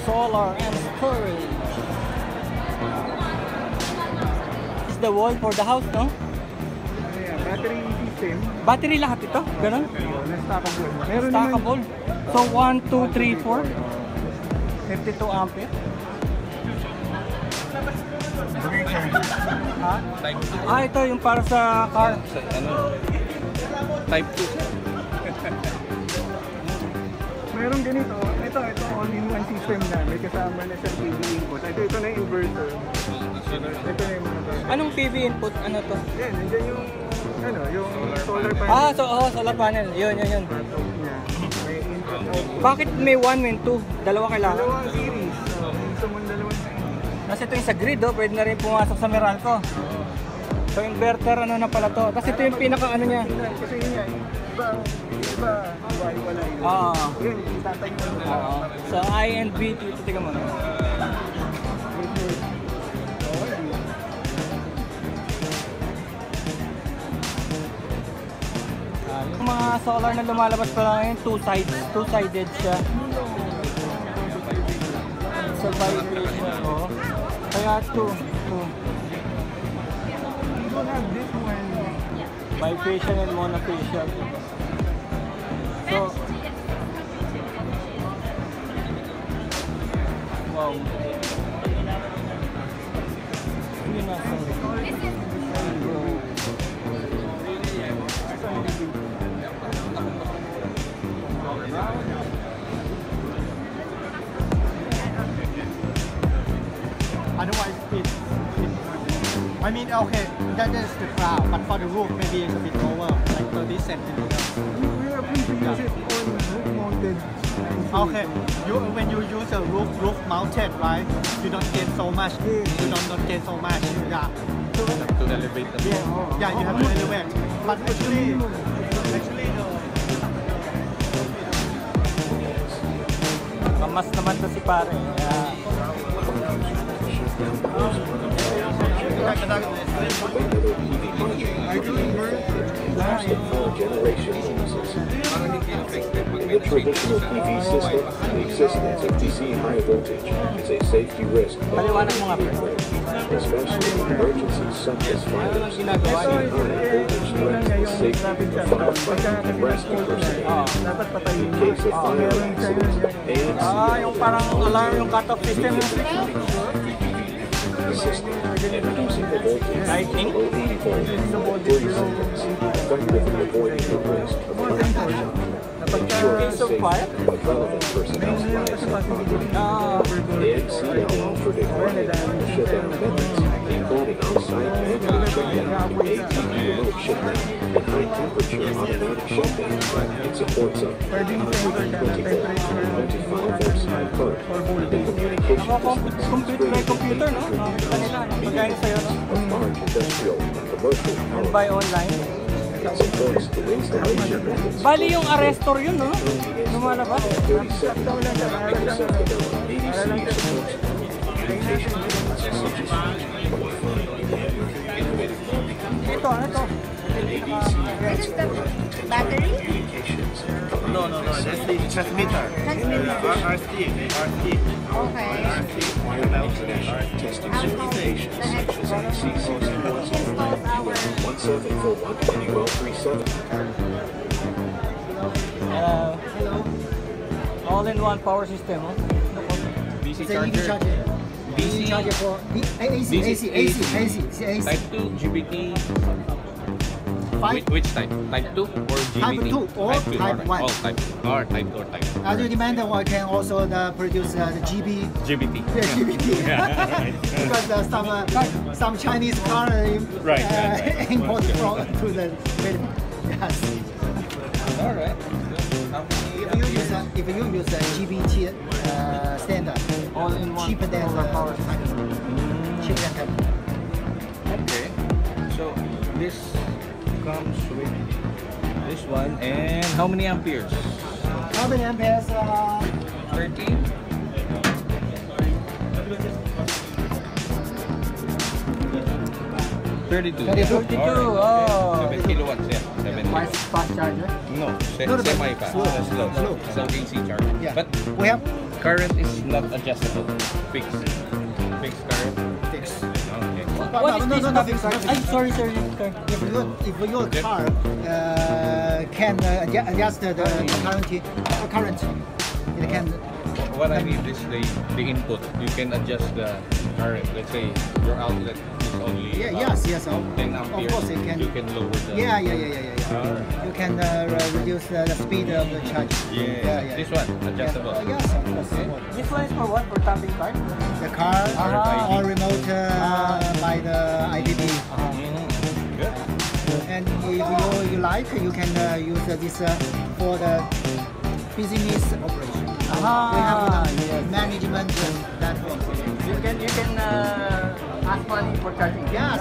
solar and storage. This is the wall for the house, no? Yeah, battery system. Battery lahat ito? Ganon? Na-stackable. Meron Stackable. So 1, 2, 3, 4. 52 ampere. Ha? Type 2. Ah, ito yung para sa car. Ano? Type 2. Meron ganito. Ito all-in-one system na. May kasama na siyang PV input. Ito na yung inverter. Ito na yung mga to. Anong PV input? Ano to? Yan, nandiyan yung yung solar panel. Ah, so solar panel. Yun. Laptop niya. May input output. Bakit may 1 and 2? Dalawa kailangan? Dalawang series. So, gusto mong dalawang series. Kasi ito yung sa grid, pwede na rin pumasok sa Meralco. So inverter ano na pala to. Kasi ito yung pinaka ano niya. Kasi yun yan. Iba, wala yun. Oo. Yun, itatay mo. Oo. So I and B, tignan mo. Yung mga solar na lumalabas pa lang ngayon, two-sided siya. Sa vibration, oh. Kaya two. You don't have this one. Bifacial and monofacial. So, wow. Yun na, sorry. Otherwise, I mean, okay, that is the cloud, but for the roof, maybe it's a bit lower, like 30 centimeters. We are prepared it on roof-mounted. Okay, when you use a roof mounted, right? You don't gain so much. You don't gain so much. Yeah. To elevate the Yeah, you have to elevate. But actually, Kamas naman to si pare. Yeah. The traditional PV system, the existence of DC high voltage is a safety risk, Paliwanag mo nga, pre. especially in emergencies such as fires. DC high voltage threatens the safety of firefighting and rescue personnel. Dapat patayin In mo. case of fire accident, AMC Yung parang alarm yung cut-off system. system and reducing the voltage Lighting. below 80 volts in 30 seconds, effectively avoiding the risk of fire. Ensuring Case of safe fire? but relevant personnel's lives. AMC now offered a variety of shutdown methods, including on-site manual shutdown, ATP remote shutdown, and high-temperature automatic shutdown. It supports up to 124 up to 5 volts current. The communication distance May computer, no? Kanila, pagkain sa'yo, no? of large industrial and commercial power. Buy online. It supports the installation methods. Bali yung arrestor yun, no? Lumalabas. 30 seconds. Microsoft developed ADC supports communication methods such as Ito, ano to? This is the battery? communications. no, that's the transmitter. RC. Okay. International testing certifications such as ACC supports Installs our 1741 and UL37. All-in-one power system, oh. DC It's an EV charger. charger. DC Charger for AC. Type 2, GBT. Which type? Type 2 or GBT? Type 2 or Type 1. All type 2. Or type 2 or type 1. As you demand, I can also produce the GB. GBT. GBT. Because some Chinese car imported to the Philippines. Yes. Alright. If you use a GBT standard, All-in-one cheaper than solar power Type. Cheaper than Type. Okay. So this comes with this one, and how many amperes? How many amperes? 13. 32. 32, oh. 7 kilowatts, yeah. 7 Fast charger? No, semi pa. Slow. So AC charger. Yeah. But we have current is not adjustable. Fixed. Fixed current. Fixed. Okay. What is this topic? Ay, sorry, sir. If your car can adjust the current, it can. What I need is the input. You can adjust the current. Let's say your outlet is only Yes. 10 Of amperes. course, it can. You can lower the. Yeah. Alright. You can reduce the speed of the charge. Yeah. This one adjustable. Yes, of course. This one is for what? For tapping card? The car or remote by the IDB. Good. And if you like, you can use this for the business operation. We have management platform. You can ask money for charging. Yes.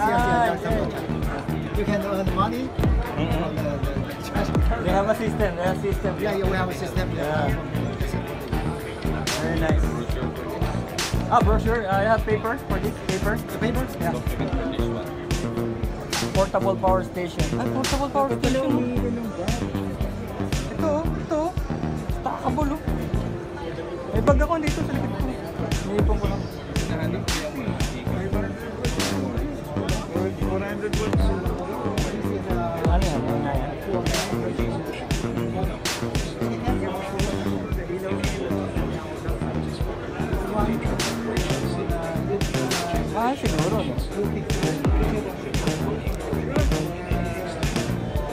You can earn money from the charge. They have a system. Yeah, we have a system. Very nice. Brochure. I have paper for this. Paper. The papers? Yeah. Document for this one. Portable power station. Portable power station. Ito. Stackable. May bag ako dito sa likod ko. Naipon ko lang. 400 watts. Ano yan? Siguro. No?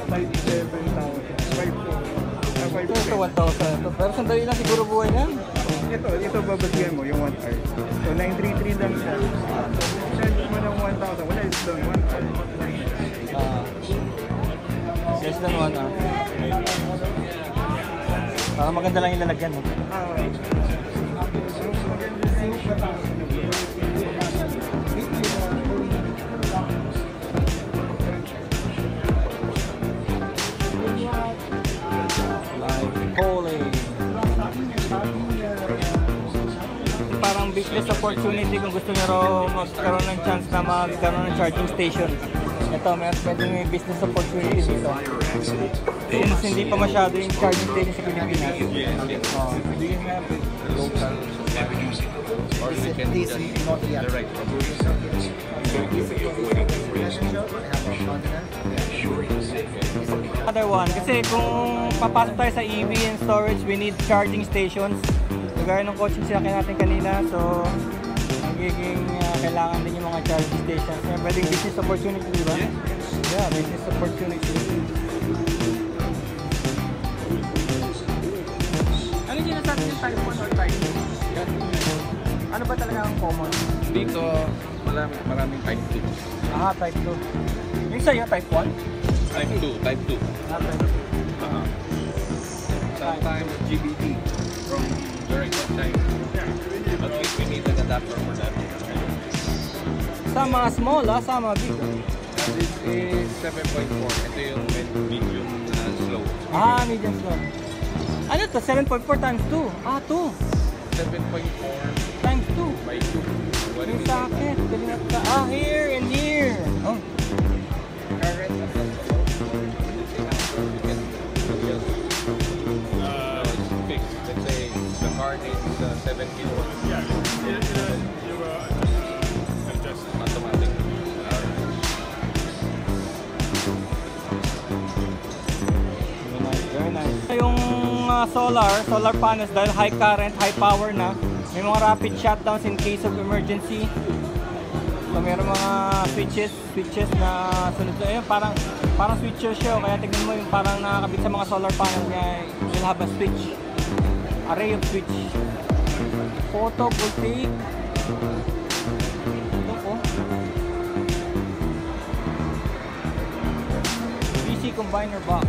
5,700. Ito 1,000. Pero sandali lang siguro buhay yan. Ito babagyan mo yung 1 hour. So 933 lang siya. Charge mo ng 1,000. Wala is doon 1 hour. Less than 1 hour. Para maganda lang yung lalagyan. No? Parang business opportunity kung gusto nyo raw magkaroon ng chance na magkaroon ng charging station. Ito, pwede may business opportunity dito. Since hindi pa masyado yung charging station sa Pilipinas. Do you have local or you can just direct from Other one, kasi kung papasok tayo sa EV and storage, we need charging stations. Gaya ng coaching sila natin kanina, so magiging kailangan din yung mga charging stations. Kaya pwedeng business opportunity, di ba? Yeah, business opportunity. Ano yung sinasabi yung type 1 or type 2? Ano ba talaga ang common? Dito, maraming type 2. Type 2. Yung sa'yo, type 1? Type 2. Type 2. Sometimes GBT from direct from China. At least we need an adapter for that. Sa mga small, sa mga big. This is 7.4. Ito yung medium slow. Medium slow. Ano to? 7.4 times 2. 2. 7.4 Times 2. by 2. What Yung is sa akin. Here and here. Oh. current adjustable? You can adjust. It's fixed. Let's say the car needs 7 kilowatts. Yeah. You adjust automatic. Very nice. Yung solar panels dahil high current, high power na. May mga rapid shutdowns in case of emergency. So meron mga switches na sunod sa parang switcher siya, kaya tingnan mo yung parang nakakabit sa mga solar panels niya, you'll have a switch. Array of switch. Photovoltaic. Ito po. DC combiner box.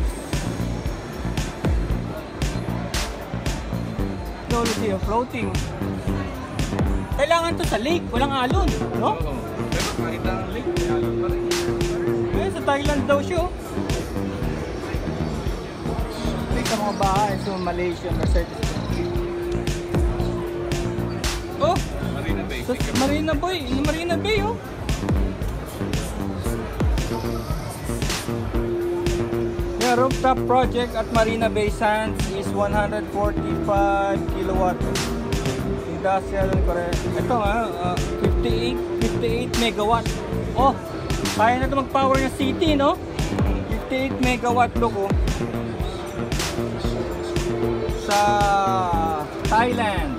Technology of floating. Kailangan to sa lake, walang alon, no? Oo. Pero kahit ang link, alon pa rin. Sa Thailand daw siya. Sa mga bahay, sa Malaysia, Mercedes. Oh! Marina Bay. Marina Bay, oh! The rooftop project at Marina Bay Sands is 145 kilowatt. industrial correct. Ito nga, 58 megawatt. Oh, kaya na ito mag-power yung city, no? 58 megawatt look, oh. Sa Thailand.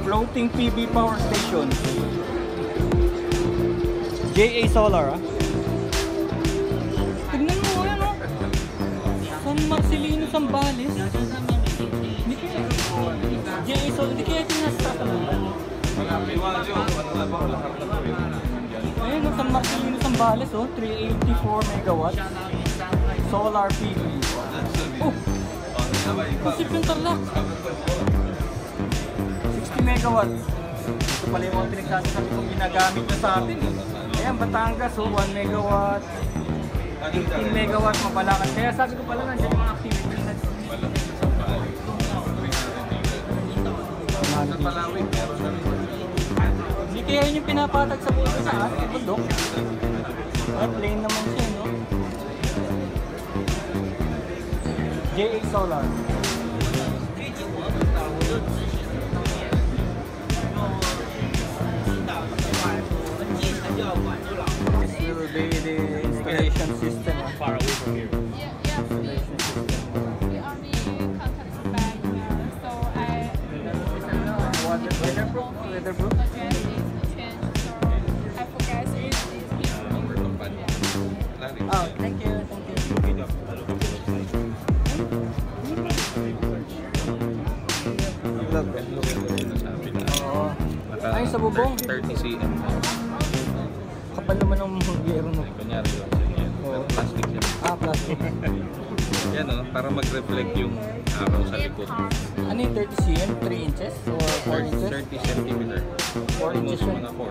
Floating PV power station. JA Solar, ah. Tignan mo, ano? San Marcelino, Zambales. Hindi kaya. JA Solar, hindi kaya ito nasa Tatalungan. Ayun, no, San Marcelino, Zambales, oh. 384 megawatts. Solar PV. Oh! Masip yung Tarlac. 60 megawatts. Ito pala yung mga pinagsasabi kong ginagamit na sa atin, eh. Ayan, Batangas, oh, 1 megawatt, 18 megawatt, mapalakan. Kaya sabi ko pala, nandiyan yung mga activity na hindi kaya yun yung pinapatag sa puso sa atin, bundok. At plain naman siya, no? JA Solar. This will be the installation system. Far away from here. Yeah, installation system. We only contact by email, so Weatherproof? Weatherproof? address is changed, so I forget it is Oh, thank you. Oo. Ay, sa bubong. 30 cm. Kapal naman ng yero, no? Kunyari yun. Pero plastic yan. Ah, plastic. Yan o, para mag-reflect yung araw sa likod. Ano yung 30 cm? 3 inches? Or 4 inches? 30 cm. 4 inches yun. Mga 4.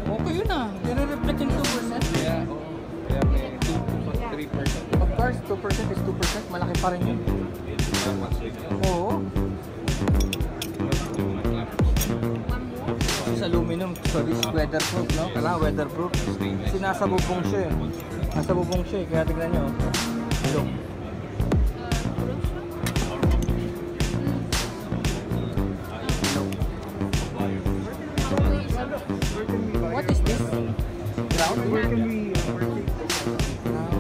Okay yun ah. Nire-reflect yung 2%. Kaya may 2 to 3%. Of course, 2% is 2%. Malaki pa rin yun. Oo. This is aluminum, so this is weatherproof, no? Kailangan weatherproof. Kasi nasa bubong siya eh. Nasa bubong siya eh, kaya tignan nyo. Look. What is this? Ground? Where can we purchase?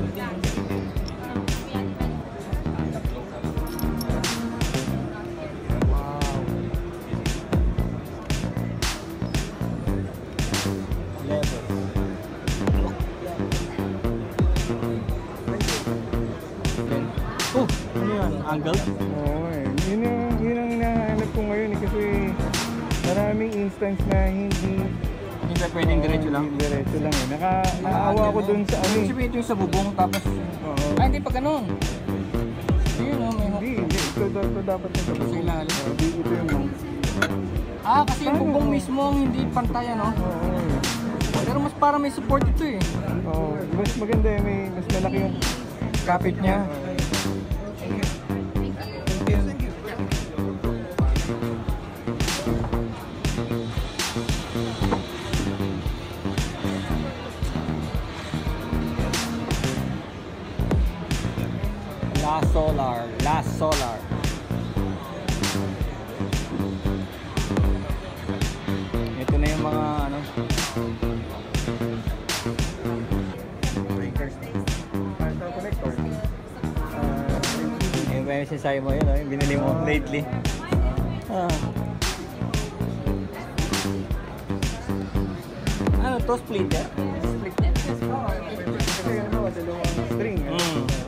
Oh, ano yan? Angle? Oo eh. Yun ang hinahanap ko ngayon eh, kasi maraming instance na hindi Hindi pwedeng diretso lang. diretso lang eh. Naawa ako dun sa ano eh. Sabihin ito yung sa bubong, tapos... Oo. Ay, hindi pa ganun. Yun o, may Hindi. Ito dapat na Sa ilalim. Hindi, ito yung mount. Ah, kasi yung bubong mismo ang hindi pantay, ano? Oo eh. Pero mas para may support ito eh. Oo. Mas maganda eh. Mas malaki yung Kapit niya. Last Solar. Ito na yung mga ano. breakers. Ito connector. Yung ba yung sinasabi mo yun, yung binili mo lately. Ano to? Splitter? Splitter? Kasi ano, dalawang string.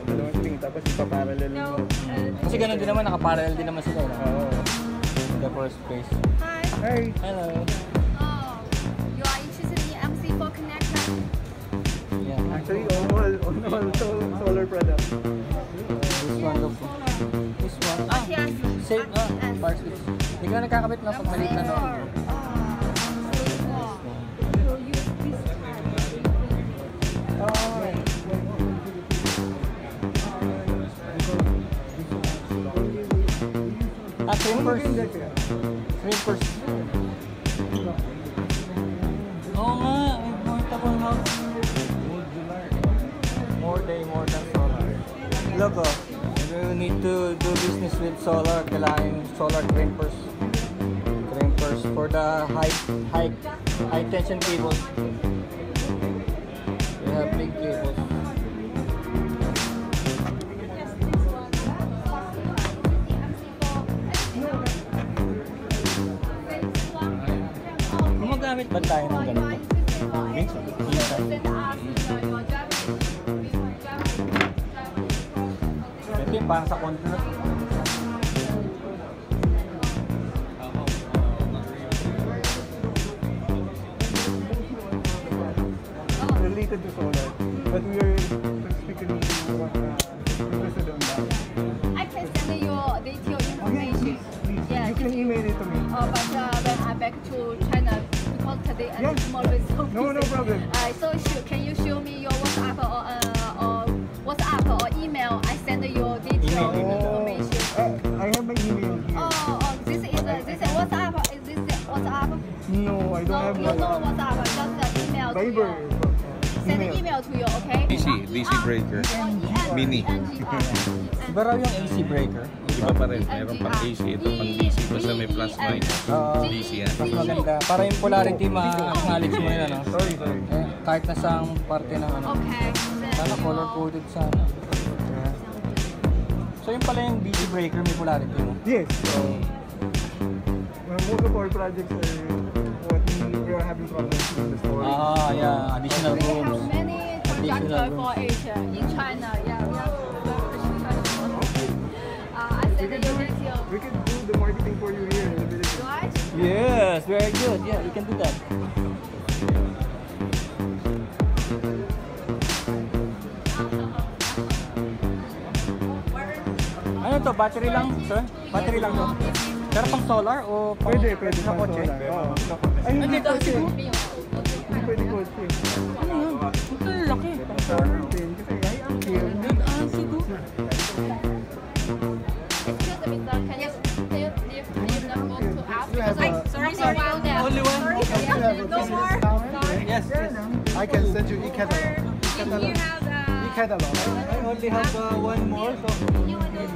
Dalawang string. Tapos ipaparallel mo. Kasi ganun din naman, nakaparallel din naman sila. Oo. The first space. Hi. Hi. Hello. Oh, you are interested in MC4 connector? Yeah. Actually, all solar products. This one, look. This one. Ah, Yes. same. Bar switch. Hindi ka na nakakabit na pag maliit na no. So use this Ah, crimpers. Crimpers. Oo nga, may portable house. More than solar. Look oh. you need to do business with solar, kailangan yung solar crimpers. Crimpers for the high tension cables. We have big cables. Gumagamit ba tayo ng ganito? Minsan. Ito yung parang sa container. Related to solar, but we are specifically what interested on that. I can send you detailed information. You can email it to me. But when I back to China, because today and tomorrow is so busy. No problem. So can you show me your WhatsApp or email? I send you detailed information. I have my email here. This is WhatsApp. Is this WhatsApp? No, I don't have You know WhatsApp. Just the email to Viber. you. Send an email to you, okay? DC breaker. Mini. Iba raw yung AC breaker. Iba pa rin. Meron pang AC. Ito pang DC. Basta may plus minus. DC yan. Mas maganda. Para yung polarity ma-acknowledge mo yun, ano? Sorry. Kahit nasa parte ng ano. Okay. Sana color-coded sana. So yung pala yung DC breaker, may polarity mo. Yes. So, most of our projects are what we are having problems in the store. Yeah. Additional We rooms. have many contractors for Asia in China. Yeah, we have I send you detail. We can do the marketing for you here in the village. Right? Yes, very good. Yeah, we can do that. Ano to? Battery lang, sir? Battery lang to? Pero pang solar o pang Pwede sa pang kotse? solar. Oo. Ay, hindi kasi. Hindi pwede kotse. Ano yun? Ito yung laki. Pang solar din. Kasi ay, ang cute. Excuse me, sir. Can you leave the book to us? Because sorry, found them. Only one? No more. Sorry. Yes, yes. I can send you e-catalog. You have E-catalog. I only have one more, so you want to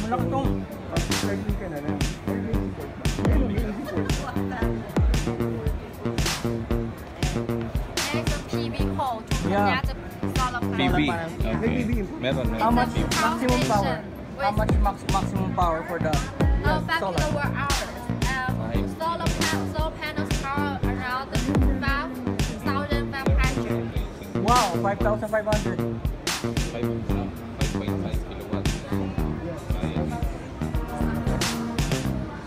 malaki tong. Recycling ka na lang. Next PV code to Yeah. connect the solar PB. panel. Okay. Meron. How much It's a maximum power? foundation How much maximum power for the 5 solar? kilowatt hours. Solar panels power around 5,500. Wow, 5,500. 5.5 kilowatts.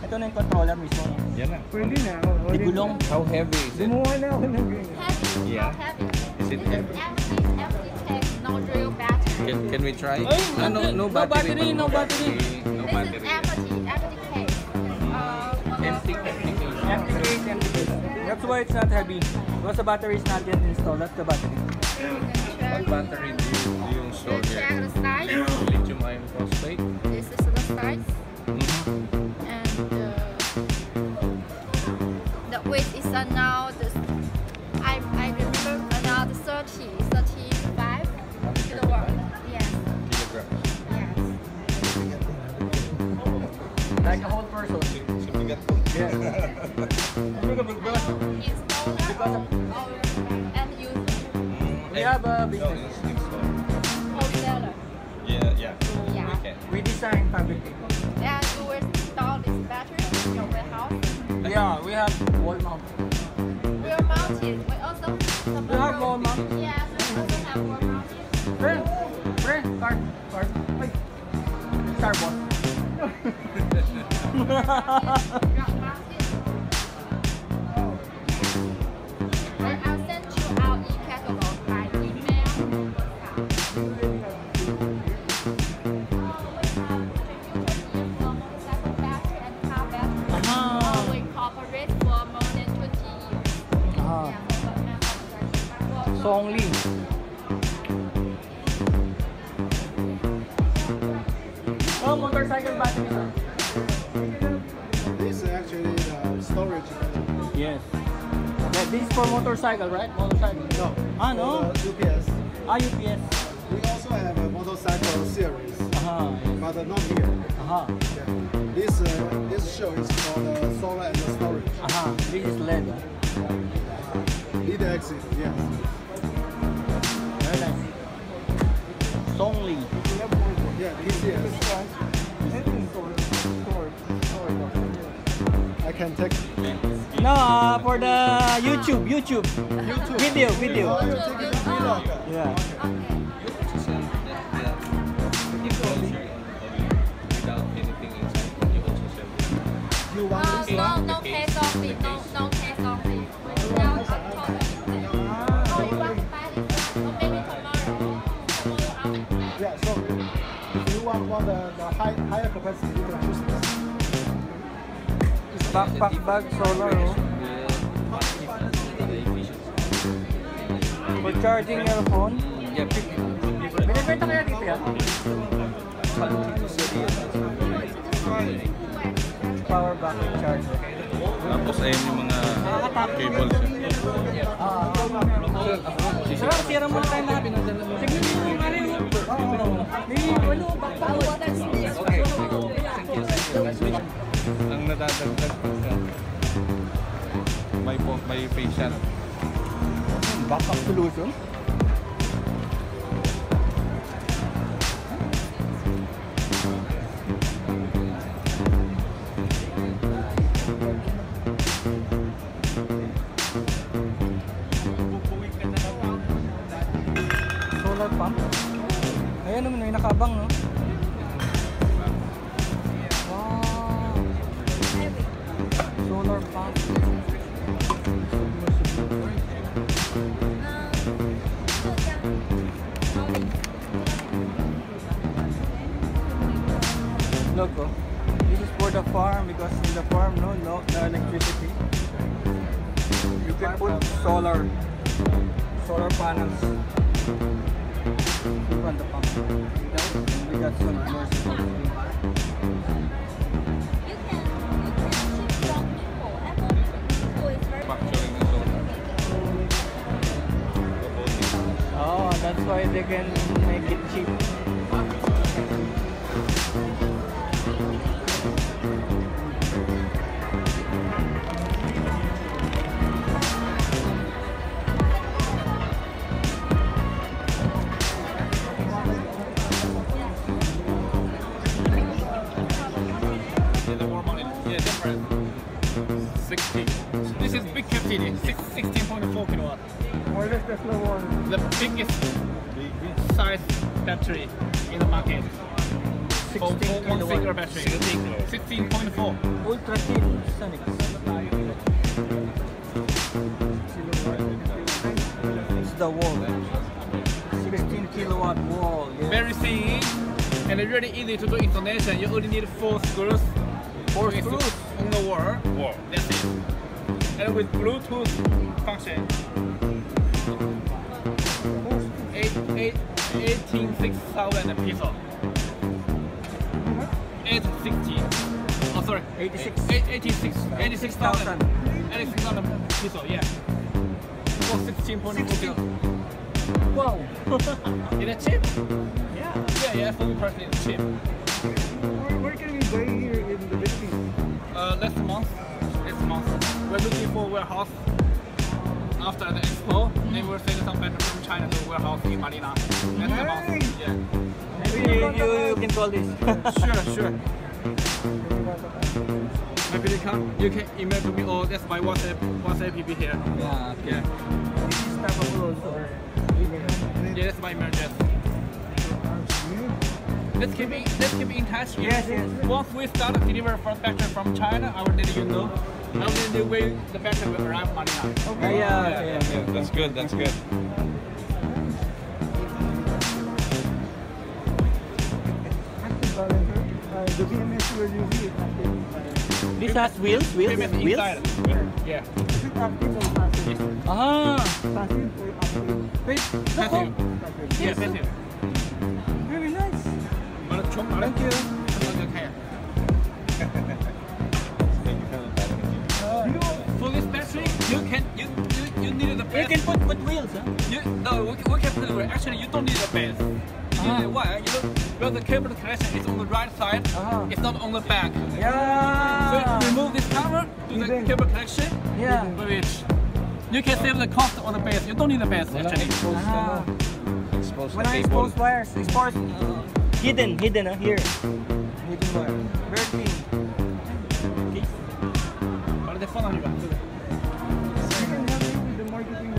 Ito na yung controller mismo. Yan na. Pwede na. Di gulong. How heavy is it? Gumawa na ako ng ganyan. Heavy, Yeah. not heavy. Is it This is heavy? empty tank, no real battery. Can we try? Ay, No no battery, no battery. No This is battery. empty case. Empty case. Empty case. That's why it's not heavy. Because the battery is not yet installed. That's the battery. What battery do you install Check here? the size. Lithium iron phosphate. This is the size. And the weight is now I remember around 35 kilowatt. Yes. Kilograms. Yes. Like a whole person. Yeah. Installer and user. We have a business. Wholesaler. Yeah. Yeah. We can. We design fabricate. And you will install this battery in your warehouse. Yeah, we have wall mount. We are mounted. We also You have wall mount? Yes, we also have wall mounted. Friend, card. Wait. Starbucks. Rock mounted. And I'll send you our e-catalog by email. We cooperate for more than 20 years. Songli. Oh, motorcycle battery. storage. Yes. Yeah, this is for motorcycle, right? Motorcycle. No. Ah, no? For the UPS. Ah, UPS. We also have a motorcycle series, Yes. but not here. Yeah. This show is for the solar and the storage. This is LED. Lead exit, yes. Very nice. Songli. Yeah, TCS. I can take. No, for the YouTube. Video. Oh, you're taking the vlog. Yeah. Without anything inside, you also sell it. You want this one? No cash on me. No cash on me. Now I'm talking. Oh, you want to buy this one? Or maybe tomorrow. Yeah, so if you want the higher capacity, you can choose this. Backpack bag solar. Oh. For charging your phone. Binibenta kaya dito yan? Power bank charger. Tapos ayun yung mga cables. Sir, sira mo tayo natin. Sige, Ang nadadagdag pagka may facial. backup solution. Solar pump. Ayan naman, may nakabang, no? Wow. Solar pump. Look, oh. This is for the farm because in the farm, no electricity. You can put solar panels on the pump. We got some immersive. Factoring ng solar. Oh, that's why they can make it cheap. Yeah, different. 60. This is big capacity, 16.4 kilowatt. Or less the slow one. The biggest size battery in the market. 16 one single kilowatt. battery. 16.4. Ultra thin Sonic. It's the wall. 16 kilowatt wall. Yeah. Very thin and really easy to do installation. You only need 4 screws. 4 to screws. on the wall. That's it. And with Bluetooth function. 18,600 peso. 860. Oh, sorry. 86,000. 86,000 peso, yeah. For 16.4 kilo. Wow. Is that cheap? Yeah, for me personally, it's cheap. Where can we buy here in the Philippines? Next month, we're looking for a warehouse after the expo. Then we're sending some battery from China to a warehouse in Manila. Next month, yeah. Maybe you can call this. Sure. Maybe you can email to me or that's my WhatsApp PP here. Yeah. Yeah. This is tappable also. Yeah, that's my email address. Let's keep in touch. Yes. Once we start to deliver from battery from China, I will let you know. I will let you where the battery will arrive Manila. Okay. Yeah. That's good. The BMS will use it. This has wheels. Maybe it's inside. Yeah. Is it active or passive? Passive or active? Wait. Passive. Yeah, passive. Very nice. Thank you. Do you can put wheels, huh? No, we can put it where actually you don't need a base. You need why? You know, where the cable connection is on the right side, it's not on the back. Yeah. So remove this cover, do the cable connection. Yeah. Which you can save the cost on the base. You don't need a base actually. Expose When the I cable. expose wires, expose hidden, here. Hidden wire. Very clean. Okay. Para the phone on you. The marketing.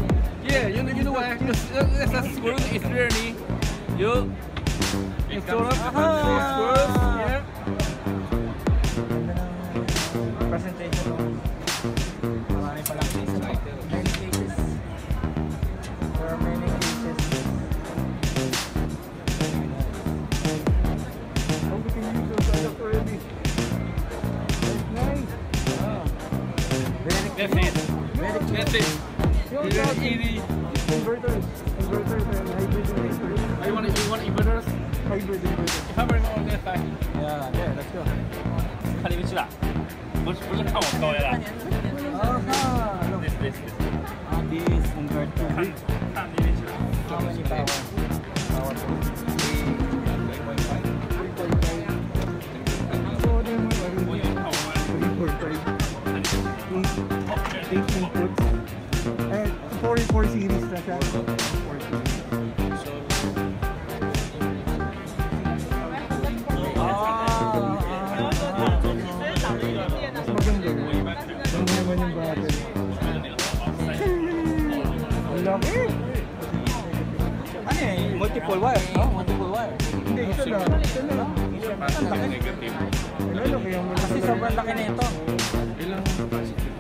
Yeah, you know why? Because it's a screw. It's really you install up screws. Yeah. Presentation. Marami palang cases. Many cases. There are many cases. Oh, we can use those products already. That's nice. That's it. That's it. Very easy. Inverters and hybrid inverters. You want inverters? Hybrid inverters. If I bring on this side. Yeah, there, let's go. 看你们去哪？不是看我高呀？ This inverter. 看你们去哪？ How many power? So, ano yung mga 8 inputs. And 4 series na siya. 4 series. Mas maganda yun. Ganda naman yung battery. Ang laki! Ano eh? Multiple wires, no? Multiple wires. Hindi, isa lang. Isa lang. Wala, laki yung Kasi sobrang laki na ito. Ilang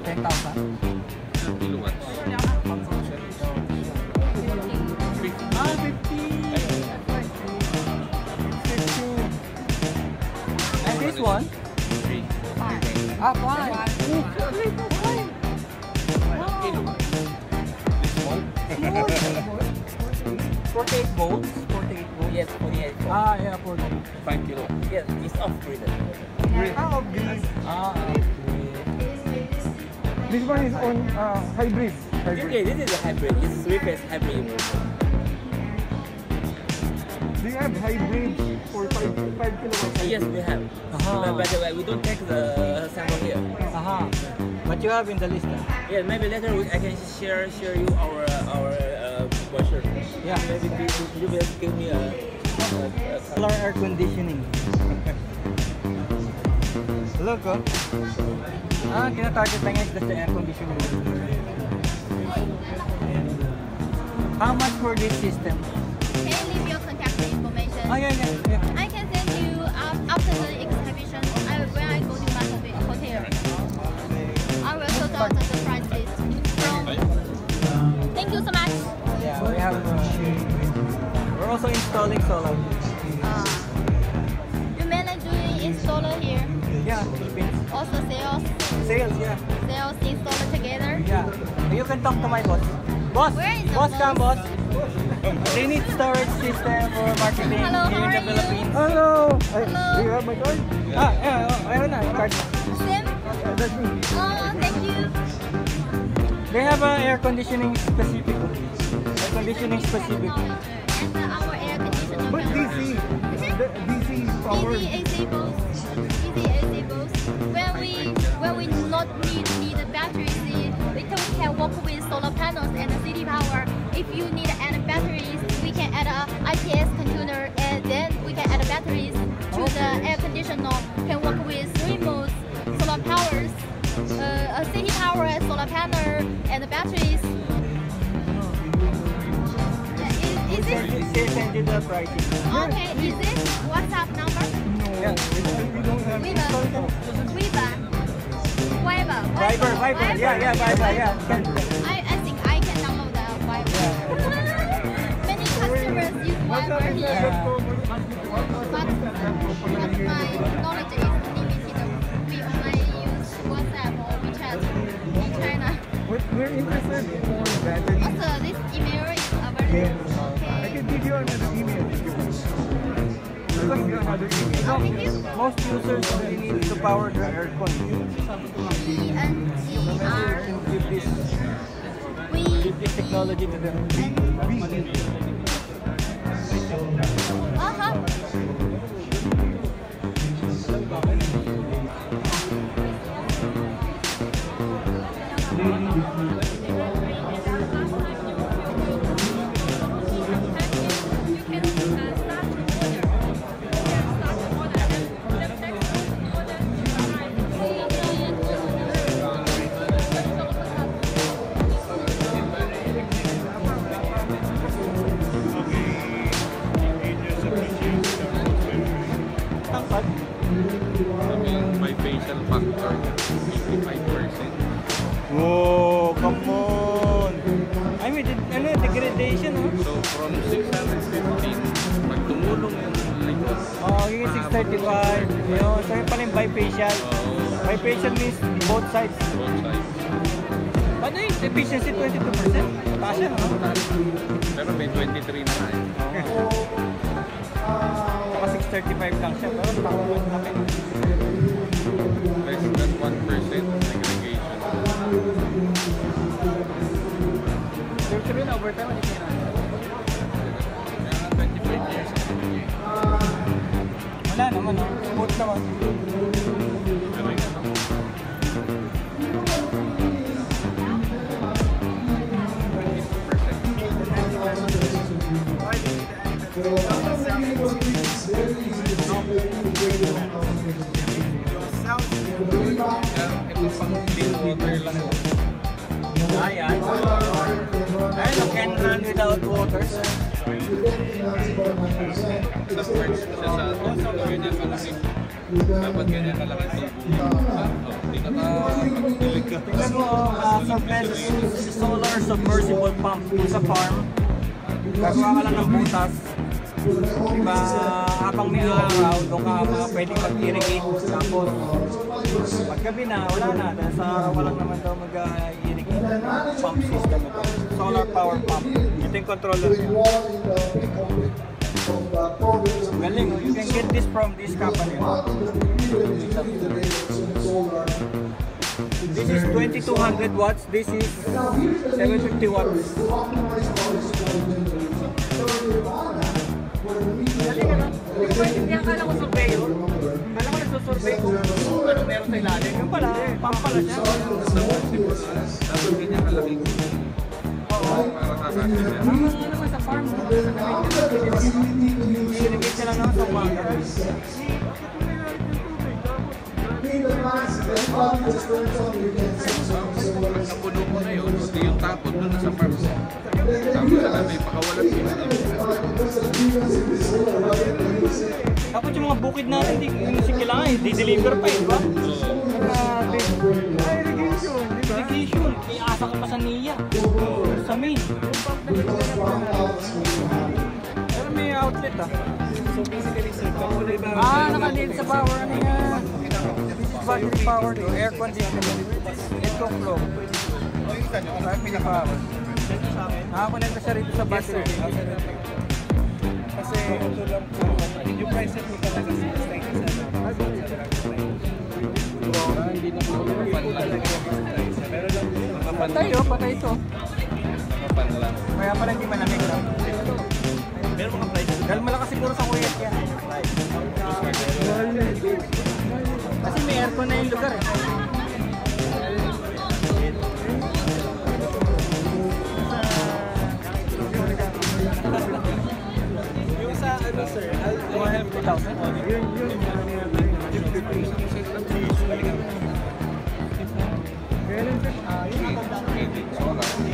10,000. kilowatts? Ah, 50! 15. And this one? 3. Ah, 5. This 48 volts. 48 volts. Yes, 48 volts. Ah, yeah, 48. 5 kilo. Yes, it's off grid. Ah, off-grid. Ah, This one is on hybrid. Okay, this is a hybrid. It's three-phase hybrid. Do you have hybrid for 5 kilowatts? Yes, we have. But we don't take the sample here. aha. But you have in the list. Yeah, maybe later I can share you our brochure. Yeah. Maybe you will give me a Solar air conditioning. Look, oh. Ah, kina-target lang is just the air conditioning. How much for this system? Can you leave your contact information? Ah, yeah. I can send you after the exhibition. When I go to my hotel, I will sort out the price list. Thank you so much. Yeah, we have. We're also installing solar. You manage doing installer here. Yeah, Philippines. Also sales Yeah. installer together. Yeah. You can talk to my boss. Boss, Where is the boss, boss? come, boss. They need storage system for marketing Hello, here in how the are you? Philippines. Hello! Hello. Do you have my card? Ah, yeah, ayun na, card. Sim? That's me. Oh, thank you. They have air conditioning specific. Air conditioning specific. And our air conditioner. But DC. The DC power. Easy AC boost. When we not need the batteries, we can work with solar panels and city power. If you need to add batteries, we can add a IPS container, and then we can add batteries to the air conditioner. Can work with 3 modes, solar powers, a city power, solar panel, and the batteries. Is They send you the pricing. okay? Is this WhatsApp number? Yeah. We don't have Viber, yeah, Viber, yeah. I think I can download the Viber. Many customers use Viber here, but my knowledge is limited. We only use WhatsApp or WeChat in China. We're interested in more batteries. Also, this email is available. Yes. I Okay. can give you another email if you want. I'll give you another email. Thank you. Most users only need to power their aircon. ENGR. Give this. We this technology to them. My facial factor, 85%. Whoa, come on! I mean, degradation, oh. So from 615, pag tumulong yung likod, Yung 635, yun. So yun pala yung bifacial. Bifacial means both sides. both sides. Ano yung efficiency 22%? Taas yan, no? Pero may 23 na eh. Saka 635 lang siya, pero takot namin. Less than 1% segregation. Surgery na overtime, hindi kaya natin. Kaya 25 years. Wala naman, no? Smooth naman. Ito pang clean water lang. Ayan. Ayan, you can run without water. Sa parts siya sa ganyan kalaki. Dapat ganyan kalaki ito. Hindi nakapagpilig ka. Tingnan mo, solar submersible pump sa farm. Gagawa ka lang ng butas. Diba, habang may araw, doon ka mga pwede mag-irrigate. Tapos, paggabi na, wala na. Dahil sa araw, walang naman daw mag-irrigate. Pump system ito. Solar power pump. Ito yung controller niya. Galing, you can get this from this company. This is 2200 watts. This is 750 watts. Galing, ano? Hindi akala ko surveyor. Akala ko nagsusurvey kung ano meron sa ilalim. Yung pala, pump pala siya. Dapat ganyan kalaki. Para kakasya niya. Ano naman sa farm? Irrigate sila naman sa umaga. Pag napuno mo na yun, hindi yung tapon doon sa farm. Tapos na lang, may pakawalan yun. Dapat yung mga bukid natin, hindi kailangan, di-deliver pa yun, ba? Grabe. Irrigation, irrigation. Iasa ka pa sa NIA. Sa main. Pero may outlet, ah. So basically, sir, nakalil sa power na yan. This is battery power to air conditioning. Ito flow. Battery power. Nakakonecta siya rito sa battery. Kasi ito lang po. Yung price set mo talaga sa hindi na po patay oh, patay ito. Kaya pala hindi malamig lang. Meron mga price. Dahil malakas siguro sa kuryat yan. Kasi may aircon na yung lugar eh. Yung sa ano sir, 150,000. Yun.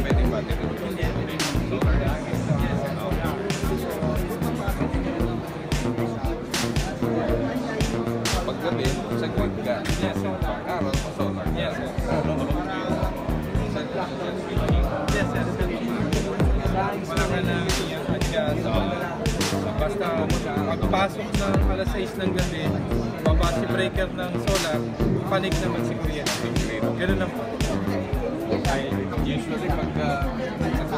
Pwedeng battery. Paggabi, sa grid ka. Yes. Pag-araw, solar. Yes. Yes, sir. Wala ka na adjust. Basta pagpasok ng alas 6 ng gabi, baba si breaker ng solar, panik naman si kuya. Ganun lang po. Ay, usually pag sa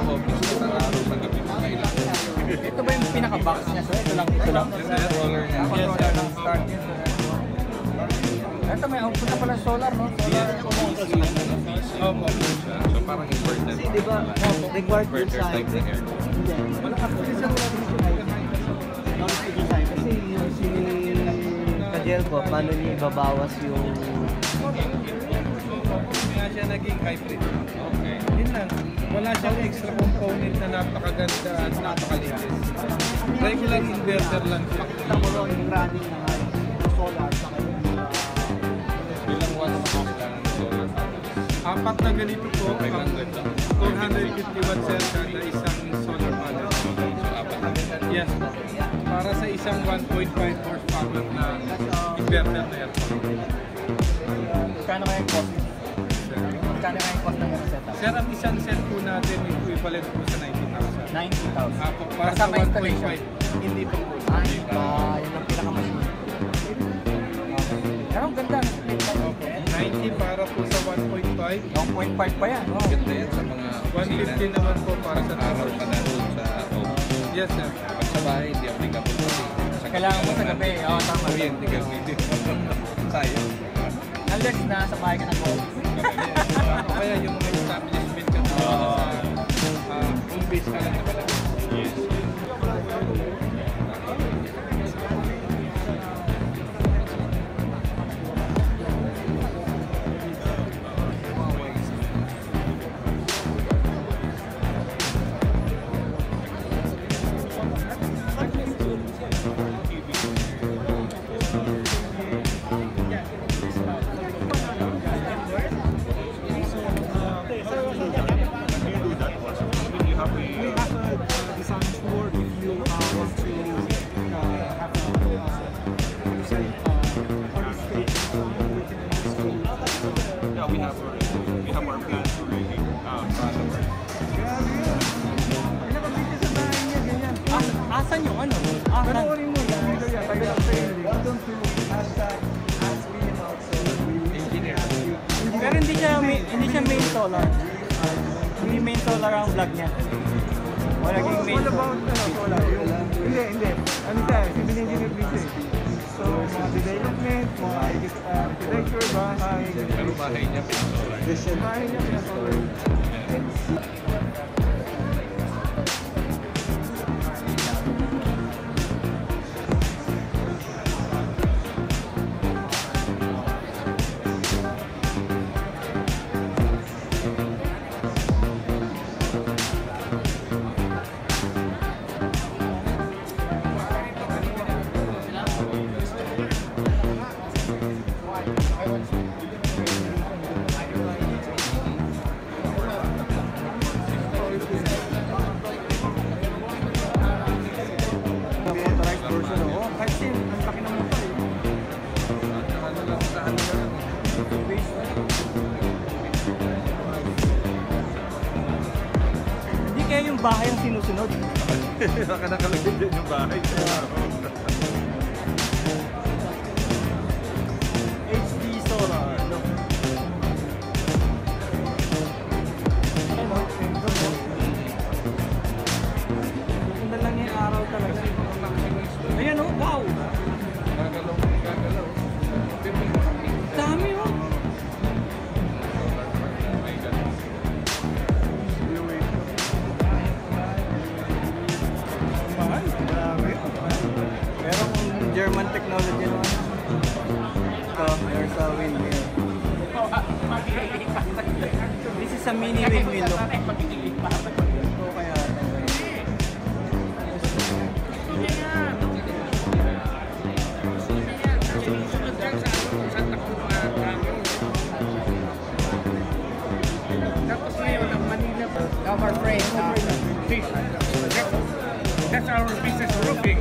office na tararo, pag-gabi mo kailangan. Ito ba yung pinaka-box niya sir? Ito lang. Controller niya. Controller ng start niya sir. Ito may output na pala solar, no? Solar. Opo. So parang important. Di ba? required good inverters sign. like the air. Hindi. Actually, sa wala din siya non-sticky sign. Kasi yung si Kajel ko, paano niya ibabawas yung... Kaya siya naging hybrid. Okay. Yun lang. Wala siyang extra component na napakaganda at napakalinis. Regular inverter lang siya. Tama mo yung running na nga yung solar sa kayo. Bilang watts na kailangan ng solar panels. Apat na ganito po, 450 watts kada isang solar panel. So, apat na ganito. Yes. Para sa isang 1.5 horsepower na inverter na aircon. Kano kaya yung cost? Kano kaya yung cost ng setup? Sir, ang isang set po natin equivalent po sa 90,000. 90,000. Apo, para sa 1.5, hindi po po. Yun ang pinaka-machine. Pero ang ganda. 90 para po sa 1.5. 1.5 pa yan. Oh. Ganda yan sa mga 150 naman po para sa araw pa na doon sa home. Yes, sir. Pag sa bahay, hindi applicable po. Kailangan mo sa gabi. Oo, tama. Kuryente gabi. Sayang. Unless na sa bahay ka na po. Kaya yung mga establishment ka sa home base ka lang na pala. Yes. Asan yung ano? Panoorin mo yan. Ito yan. Tagal ang sa'yo. Welcome to Engineer. Pero hindi siya main solar. Hindi main solar ang vlog niya. Wala kang main What about solar? Hindi. Ano siya? Civil engineer din siya. So, mga development, mga architecture, bahay. Pero bahay niya pinasolar. Bahay niya pinasolar. Hindi kaya yung bahay ang sinusunod. Baka nakalagay dyan yung bahay. HD solar. No? Ganda lang yung araw talaga. Ayan oh, wow! Gagalaw. Dami oh! Mahal. Pero kung German technology naman. Ito, there's a windmill. This is a mini windmill. Look. Ito kaya. Our friend, that's our business roofing.